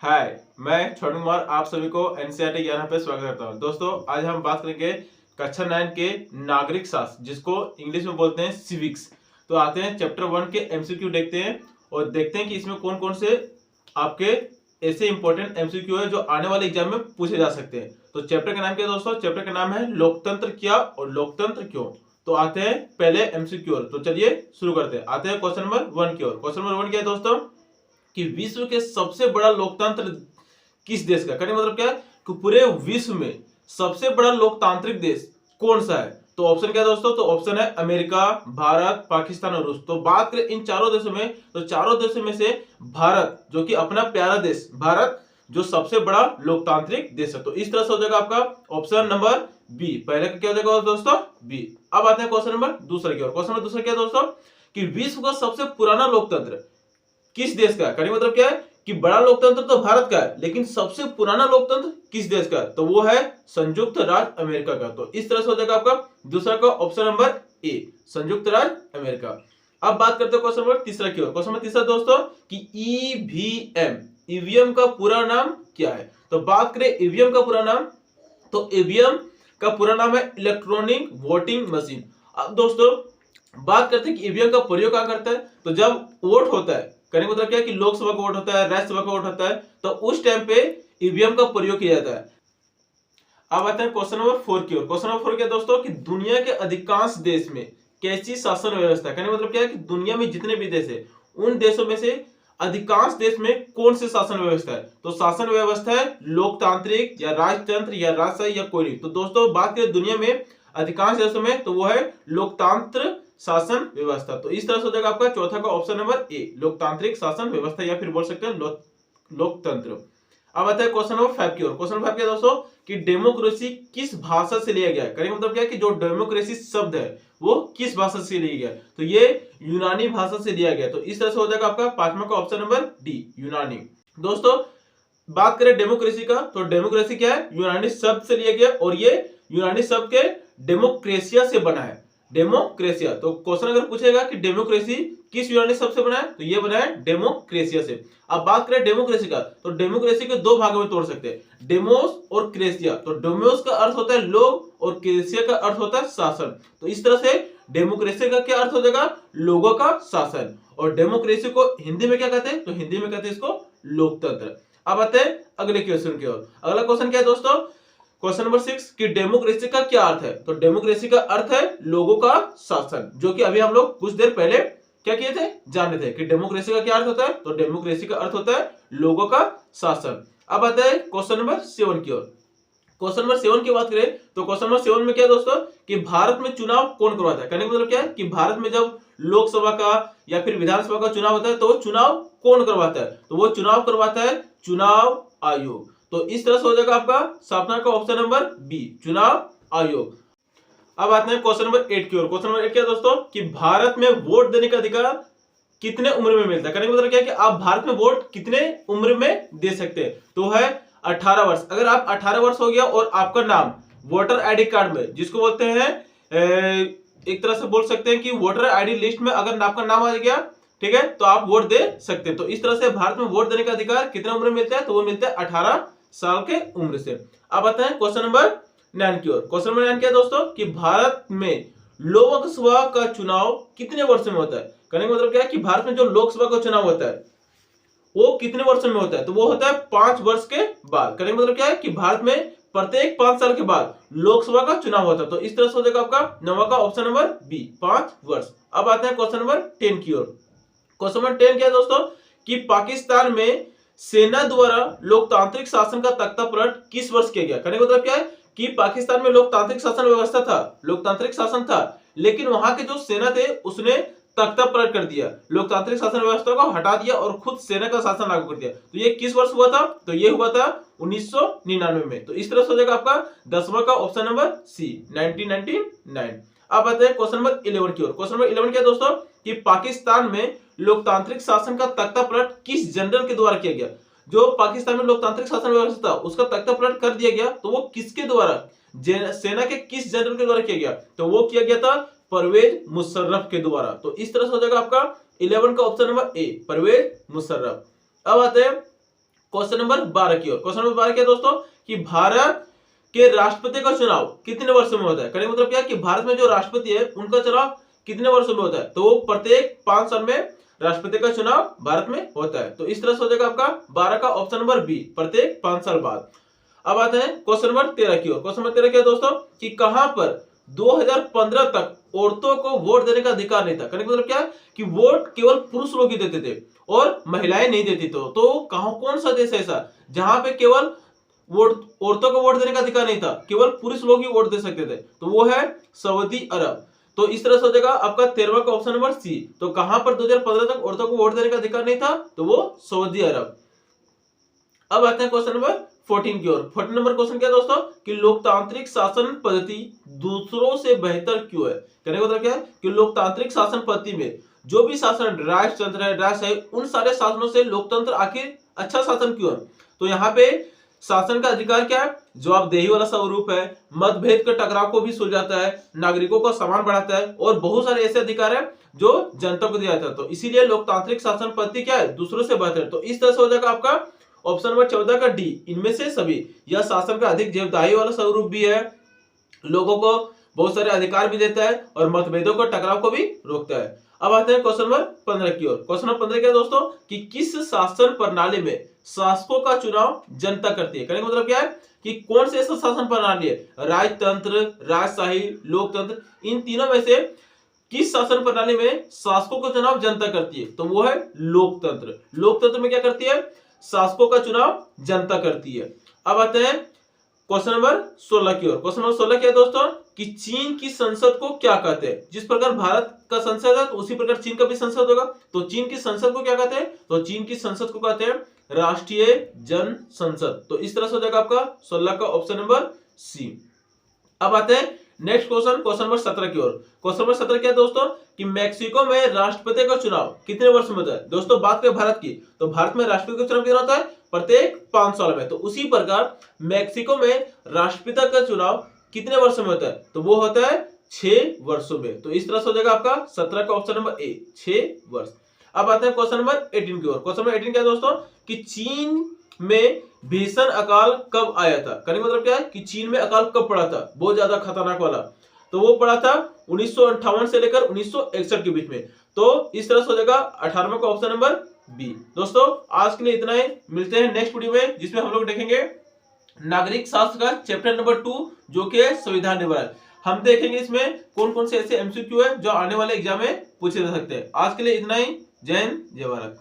हाय, मैं छोटू कुमार आप सभी को एनसीईआरटी 11 पे स्वागत करता हूँ। दोस्तों, आज हम बात करेंगे कक्षा 9 के नागरिक शास्त्र, जिसको इंग्लिश में बोलते हैं सिविक्स। तो आते हैं चैप्टर 1 के एमसीक्यू देखते हैं और देखते हैं कि इसमें कौन कौन से आपके ऐसे इंपॉर्टेंट एमसीक्यू है जो आने वाले एग्जाम में पूछे जा सकते हैं। तो चैप्टर का नाम क्या है दोस्तों? चैप्टर का नाम है लोकतंत्र क्या और लोकतंत्र क्यों। तो आते हैं पहले एमसीक्यू। तो चलिए शुरू करते हैं। आते हैं क्वेश्चन नंबर 1 की ओर। क्वेश्चन नंबर 1 क्या है दोस्तों? कि विश्व के सबसे बड़ा लोकतंत्र किस देश का? कहने मतलब क्या है कि पूरे विश्व में सबसे बड़ा लोकतांत्रिक देश कौन सा है? तो ऑप्शन क्या है दोस्तों? तो ऑप्शन है अमेरिका, भारत, पाकिस्तान और रूस। तो बात करें इन चारों देशों में, तो चारों देशों में से भारत, जो कि अपना प्यारा देश भारत, जो सबसे बड़ा लोकतांत्रिक देश है। तो इस तरह से हो जाएगा आपका ऑप्शन नंबर बी। पहले का क्या हो जाएगा दोस्तों? बी। अब आते हैं क्वेश्चन नंबर दूसरे की ओर। क्वेश्चन नंबर दूसरा क्या है दोस्तों? कि विश्व का सबसे पुराना लोकतंत्र किस देश का? कहने मतलब क्या है कि बड़ा लोकतंत्र तो भारत का है, लेकिन सबसे पुराना लोकतंत्र किस देश का? तो वो है संयुक्त राज्य अमेरिका का। तो इस तरह से हो जाएगा आपका दूसरा का ऑप्शन नंबर ए, संयुक्त राज्य अमेरिका। अब बात करते हैं क्वेश्चन नंबर तीसरा की ओर। क्वेश्चन नंबर तीसरा दोस्तों कि ईवीएम, ईवीएम का पूरा नाम क्या है? तो बात करें ईवीएम का पूरा नाम, तो ईवीएम का पूरा नाम है इलेक्ट्रॉनिक वोटिंग मशीन। अब दोस्तों बात करते हैं कि ईवीएम का प्रयोग क्या करता है? तो जब वोट होता है, कहने का मतलब क्या है कि लोकसभा का वोट होता है, राज्यसभा का वोट होता है, तो उस टाइम पे ईवीएम का प्रयोग किया जाता है। अब आते हैं क्वेश्चन नंबर 4 की ओर। क्वेश्चन नंबर 4 क्या दोस्तों? कि दुनिया के अधिकांश देश में कैसी शासन व्यवस्था? कहने का मतलब क्या है कि दुनिया में जितने भी देश है, उन देशों में से अधिकांश देश में कौन से शासन व्यवस्था है? तो शासन व्यवस्था है लोकतांत्रिक या राजतंत्र या राजशाही या कोई नहीं। तो दोस्तों बात करें दुनिया में अधिकांश देशों में, तो वो है लोकतांत्र शासन व्यवस्था। तो इस तरह से हो जाएगा आपका चौथा का ऑप्शन नंबर ए, लोकतांत्रिक शासन व्यवस्था, या फिर बोल सकते हैं लोकतंत्र। अब आता है क्वेश्चन नंबर 5 की ओर। क्वेश्चन नंबर 5 क्या दोस्तों? कि डेमोक्रेसी किस भाषा से लिया गया है? कहने का मतलब क्या है कि जो डेमोक्रेसी शब्द है वो किस भाषा से लिया गया? तो ये यूनानी भाषा से लिया गया। तो इस तरह से हो जाएगा आपका पांचवा का ऑप्शन नंबर डी, यूनानी। दोस्तों बात करें डेमोक्रेसी का, तो डेमोक्रेसी क्या है? यूनानी शब्द से लिया गया, और ये यूनानी शब्द के डेमोक्रेसिया से बना है, डेमोक्रेसिया। तो क्वेश्चन अगर पूछेगा कि डेमोक्रेसी किस यूनानी शब्द से बना है, तो ये बना है डेमोक्रेसिया से। अब बात करें डेमोक्रेसी का, तो डेमोक्रेसी को दो भागों में तोड़ सकते हैं, डेमोस और क्रेसिया। तो डेमोस का अर्थ होता है लोग और क्रेसिया का अर्थ होता है शासन। तो इस तरह से डेमोक्रेसी का क्या अर्थ हो जाएगा? लोगों का शासन। और डेमोक्रेसी को हिंदी में क्या कहते हैं? तो हिंदी में कहते हैं इसको लोकतंत्र। अब आते हैं अगले क्वेश्चन की ओर। अगला क्वेश्चन क्या है दोस्तों? क्वेश्चन नंबर 6 कि डेमोक्रेसी का क्या अर्थ है? तो डेमोक्रेसी का अर्थ है लोगों का शासन, जो कि अभी हम लोग कुछ देर पहले क्या किए थे, जाने थे कि डेमोक्रेसी का क्या अर्थ होता है। तो डेमोक्रेसी का अर्थ होता है लोगों का शासन। अब आता है क्वेश्चन नंबर 7 की ओर। क्वेश्चन नंबर 7 की बात करें, तो क्वेश्चन नंबर 7 में क्या है दोस्तों? कि भारत में चुनाव कौन करवाता है? कहने का मतलब क्या है कि भारत में जब लोकसभा का या फिर विधानसभा का चुनाव होता है, तो वो चुनाव कौन करवाता है? तो वो चुनाव करवाता है चुनाव आयोग। तो इस तरह से हो जाएगा आपका सापना का ऑप्शन नंबर बी, चुनाव आयोग। अब आते हैं क्वेश्चन नंबर 8 की ओर। क्वेश्चन नंबर 8 क्या है दोस्तों? कि भारत में वोट देने का अधिकार कितने उम्र में मिलता है? कहने का मतलब क्या है कि आप भारत में वोट कितने उम्र में दे सकते हैं? तो है 18 वर्ष। अगर आप 18 वर्ष हो गया और आपका नाम वोटर आईडी कार्ड में, जिसको बोलते हैं एक तरह से बोल सकते हैं कि वोटर आईडी लिस्ट में अगर आपका नाम आ गया, ठीक है, तो आप वोट दे सकते हैं। तो इस तरह से भारत में वोट देने का अधिकार कितने उम्र में मिलता है? तो वो मिलता है 18 साल के उम्र से। अब आता है क्वेश्चन नंबर 9 की ओर। क्वेश्चन नंबर 9 क्या है दोस्तों? कि भारत में लोकसभा का चुनाव कितने वर्ष में होता है? कहने का मतलब क्या है कि भारत में जो लोकसभा का चुनाव होता है वो कितने वर्ष में होता है? तो वो होता है 5 वर्ष के बाद। कहने का मतलब क्या है कि भारत में प्रत्येक 5 साल के बाद लोकसभा का चुनाव होता है। तो इस तरह से हो जाएगा आपका नवा का ऑप्शन नंबर बी, 5 वर्ष। अब आते हैं क्वेश्चन नंबर 10 की ओर। क्वेश्चन नंबर 10 क्या है दोस्तों? कि पाकिस्तान में सेना द्वारा लोकतांत्रिक शासन का तख्ता पलट किस वर्ष किया गया? कहने का मतलब क्या है कि पाकिस्तान में लोकतांत्रिक शासन व्यवस्था था, लोकतांत्रिक शासन था, लेकिन वहां के जो सेना थे उसने तख्ता पलट कर दिया, लोकतांत्रिक शासन व्यवस्था को हटा दिया और खुद सेना का शासन लागू कर दिया। तो ये किस वर्ष हुआ था? तो ये हुआ था 1999 में। तो इस तरह से हो जाएगा आपका 10वां का ऑप्शन नंबर सी, 1999। अब आते हैं क्वेश्चन नंबर 11 की ओर। क्वेश्चन नंबर 11 क्या है दोस्तों? कि पाकिस्तान में लोकतांत्रिक शासन का तख्ता पलट किस जनरल के द्वारा किया गया? जो पाकिस्तान में लोकतांत्रिक शासन व्यवस्था था उसका तख्ता पलट कर दिया गया, तो वो किसके द्वारा, सेना के किस जनरल के द्वारा किया गया? तो वो किया गया था परवेज मुशर्रफ के द्वारा। तो इस तरह से हो जाएगा आपका 11 का option number A, Parvez Musharraf. अब आते हैं क्वेश्चन नंबर 12 की ओर। क्वेश्चन नंबर 12 क्या है दोस्तों कि भारत के राष्ट्रपति का चुनाव कितने वर्षों में होता है। कहने का मतलब क्या है कि भारत में जो राष्ट्रपति है उनका चुनाव कितने वर्षों में होता है, तो वो प्रत्येक 5 साल में राष्ट्रपति का चुनाव भारत में होता है। तो इस तरह से हो जाएगा आपका 12 का ऑप्शन नंबर बी, प्रत्येक 5 साल बाद। अब आते हैं क्वेश्चन नंबर 13 की ओर। क्वेश्चन नंबर 13 क्या है दोस्तों कि कहां पर 2015 तक औरतों को वोट देने का अधिकार नहीं था। कहने का मतलब क्या है कि वोट केवल पुरुष लोग ही देते थे और महिलाएं नहीं देती। तो कहां कौन सा देश है ऐसा जहां पे केवल वोट औरतों को वोट देने का अधिकार नहीं था, केवल पुरुष लोग ही वोट दे सकते थे, तो वो है सऊदी अरब। तो इस तरह से हो जाएगा आपका 13वां का ऑप्शन नंबर सी। तो कहां पर 2015 तक औरतों को वोट देने का अधिकार नहीं था, तो वो सऊदी अरब। अब आते हैं क्वेश्चन नंबर 14 की ओर। 14 नंबर क्वेश्चन क्या है दोस्तों कि लोकतांत्रिक शासन पद्धति दूसरों से बेहतर क्यों है। कहने का मतलब क्या है कि लोकतांत्रिक शासन पद्धति में जो भी शासन राजतंत्र है, राजशाही, उन सारे शासनों से लोकतंत्र आखिर अच्छा शासन क्यों है। तो यहाँ पे शासन का अधिकार क्या है, जवाबदेही वाला स्वरूप है, मतभेद के टकराव को भी सुलझाता है, नागरिकों का सम्मान बढ़ाता है और बहुत सारे ऐसे अधिकार है जो जनता को दिया जाता है। तो इसीलिए लोकतांत्रिक शासन पद्धति क्या है, दूसरों से बेहतर। तो इस तरह से हो जाएगा आपका ऑप्शन नंबर 14 का डी, इनमें से सभी। यह शासन का अधिक जवाबदेही वाला स्वरूप भी है, लोगों को बहुत सारे अधिकार भी देता है और मतभेदों को टकराव को भी रोकता है। अब आते हैं क्वेश्चन नंबर 15 की ओर। क्वेश्चन नंबर 15 क्या है दोस्तों कि किस शासन प्रणाली में शासकों का चुनाव जनता करती है। कहने का मतलब क्या है कि कौन से ऐसा शासन प्रणाली है, राजतंत्र, राजशाही, लोकतंत्र, इन तीनों में से किस शासन प्रणाली में शासकों का चुनाव जनता करती है, तो वो है लोकतंत्र। लोकतंत्र में क्या करती है, शासकों का चुनाव जनता करती है। अब आते हैं क्वेश्चन नंबर 16 की ओर। क्वेश्चन नंबर 16 क्या है दोस्तों कि चीन की संसद को क्या कहते हैं। जिस प्रकार भारत का संसद है तो उसी प्रकार चीन का भी संसद होगा। तो चीन की संसद को क्या कहते हैं, तो चीन की संसद को कहते हैं राष्ट्रीय जन संसद। तो इस तरह से हो जाएगा आपका 16 का ऑप्शन नंबर सी। अब आते हैं नेक्स्ट क्वेश्चन, क्वेश्चन नंबर 17 की ओर। क्वेश्चन नंबर 17 क्या है दोस्तों कि मैक्सिको में राष्ट्रपति का चुनाव कितने वर्ष में होता है। दोस्तों बात करें भारत की, तो भारत में राष्ट्रपति का चुनाव कितना होता है, प्रत्येक 5 साल में। तो उसी प्रकार मैक्सिको में राष्ट्रपिता का चुनाव कितने वर्षों में होता है, तो वो होता है 6 वर्षों में। तो इस तरह से हो जाएगा आपका 17 का ऑप्शन नंबर ए, 6 वर्ष। अब आते हैं क्वेश्चन नंबर 18 की ओर। क्वेश्चन नंबर 18 क्या है दोस्तों कि चीन में भीषण अकाल कब आया था। कहने का मतलब क्या है कि चीन में अकाल कब पड़ा था, बहुत ज्यादा खतरनाक वाला, तो वो पड़ा था 1958 से लेकर 1961 के बीच में। तो इस तरह से हो जाएगा 18वां का ऑप्शन नंबर बी। दोस्तों आज के लिए इतना ही, मिलते हैं नेक्स्ट वीडियो में जिसमें हम लोग देखेंगे नागरिक शास्त्र का चैप्टर नंबर 2 जो कि है संविधान निबंधन। हम देखेंगे इसमें कौन कौन से ऐसे एमसीक्यू है जो आने वाले एग्जाम में पूछे जा सकते हैं। आज के लिए इतना ही, जय हिंद, जय भारत।